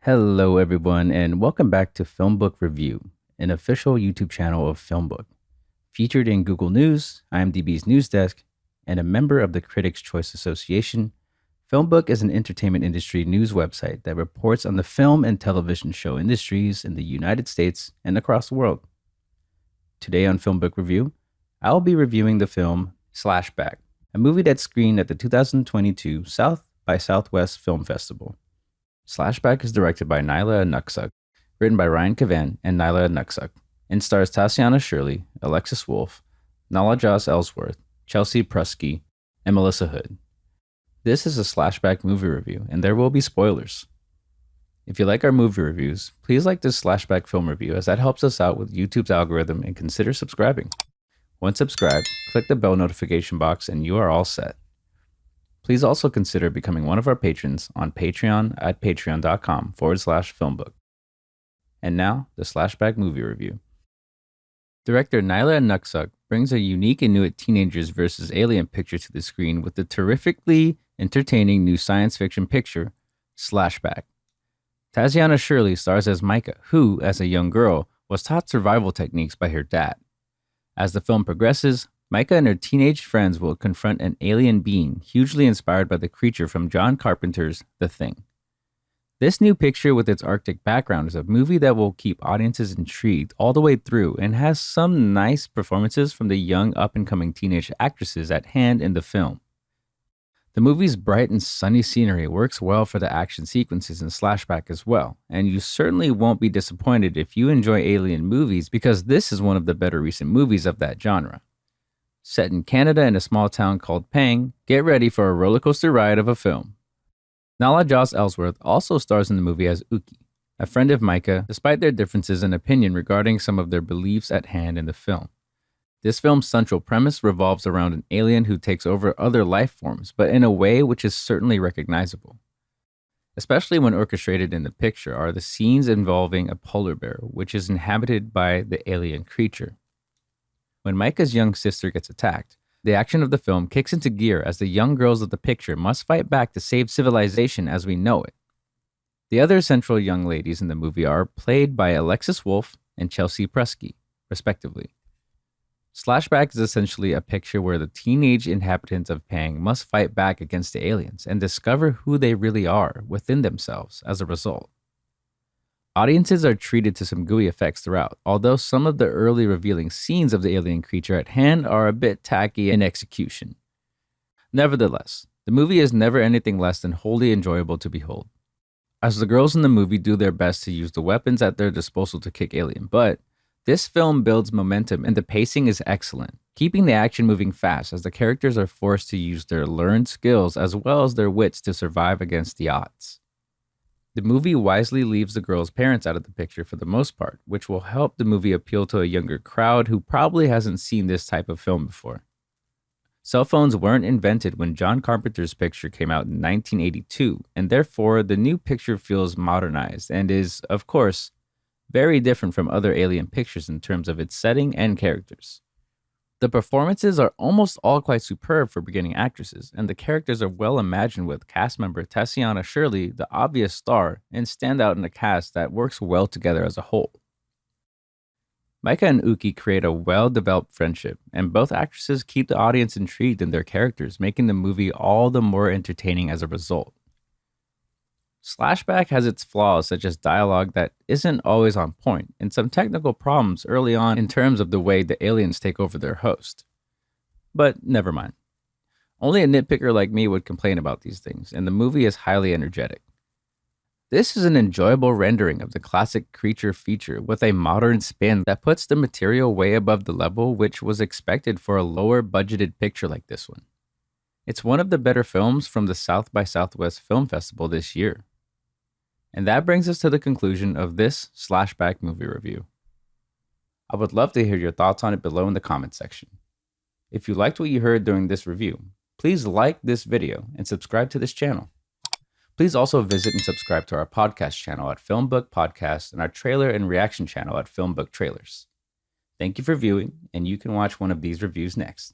Hello, everyone, and welcome back to FilmBook Review, an official YouTube channel of FilmBook. Featured in Google News, IMDb's news desk, and a member of the Critics' Choice Association, FilmBook is an entertainment industry news website that reports on the film and television show industries in the United States and across the world. Today on FilmBook Review, I'll be reviewing the film Slashback, a movie that screened at the 2022 South by Southwest Film Festival. Slashback is directed by Nyla Nuksuk, written by Ryan Cavan and Nyla Nuksuk, and stars Tatiana Shirley, Alexis Wolff, Nala Joss Ellsworth, Chelsea Prusky, and Melissa Hood. This is a Slashback movie review, and there will be spoilers. If you like our movie reviews, please like this Slashback film review as that helps us out with YouTube's algorithm, and consider subscribing. Once subscribed, click the bell notification box and you are all set. Please also consider becoming one of our patrons on Patreon at patreon.com/filmbook. And now, the Slashback movie review. Director Nyla Nuksuk brings a unique Inuit teenagers versus alien picture to the screen with the terrifically entertaining new science fiction picture, Slashback. Tatiana Shirley stars as Micah, who, as a young girl, was taught survival techniques by her dad. As the film progresses, Micah and her teenage friends will confront an alien being hugely inspired by the creature from John Carpenter's The Thing. This new picture with its Arctic background is a movie that will keep audiences intrigued all the way through and has some nice performances from the young up-and-coming teenage actresses at hand in the film. The movie's bright and sunny scenery works well for the action sequences in Slashback as well, and you certainly won't be disappointed if you enjoy alien movies because this is one of the better recent movies of that genre. Set in Canada in a small town called Pang, get ready for a rollercoaster ride of a film. Nala Joss Ellsworth also stars in the movie as Uki, a friend of Micah, despite their differences in opinion regarding some of their beliefs at hand in the film. This film's central premise revolves around an alien who takes over other life forms, but in a way which is certainly recognizable. Especially when orchestrated in the picture are the scenes involving a polar bear, which is inhabited by the alien creature. When Micah's young sister gets attacked, the action of the film kicks into gear as the young girls of the picture must fight back to save civilization as we know it. The other central young ladies in the movie are played by Alexis Wolff and Chelsea Prusky, respectively. Slashback is essentially a picture where the teenage inhabitants of Pang must fight back against the aliens and discover who they really are within themselves as a result. Audiences are treated to some gooey effects throughout, although some of the early revealing scenes of the alien creature at hand are a bit tacky in execution. Nevertheless, the movie is never anything less than wholly enjoyable to behold, as the girls in the movie do their best to use the weapons at their disposal to kick alien, but this film builds momentum and the pacing is excellent, keeping the action moving fast as the characters are forced to use their learned skills as well as their wits to survive against the odds. The movie wisely leaves the girls' parents out of the picture for the most part, which will help the movie appeal to a younger crowd who probably hasn't seen this type of film before. Cell phones weren't invented when John Carpenter's picture came out in 1982, and therefore the new picture feels modernized and is, of course, very different from other alien pictures in terms of its setting and characters. The performances are almost all quite superb for beginning actresses, and the characters are well imagined with cast member Tatiana Shirley, the obvious star, and stand out in a cast that works well together as a whole. Micah and Uki create a well-developed friendship, and both actresses keep the audience intrigued in their characters, making the movie all the more entertaining as a result. Slashback has its flaws such as dialogue that isn't always on point and some technical problems early on in terms of the way the aliens take over their host. But never mind. Only a nitpicker like me would complain about these things, and the movie is highly energetic. This is an enjoyable rendering of the classic creature feature with a modern spin that puts the material way above the level which was expected for a lower budgeted picture like this one. It's one of the better films from the South by Southwest Film Festival this year. And that brings us to the conclusion of this Slashback movie review. I would love to hear your thoughts on it below in the comment section. If you liked what you heard during this review, please like this video and subscribe to this channel. Please also visit and subscribe to our podcast channel at FilmBook Podcast and our trailer and reaction channel at FilmBook Trailers. Thank you for viewing, and you can watch one of these reviews next.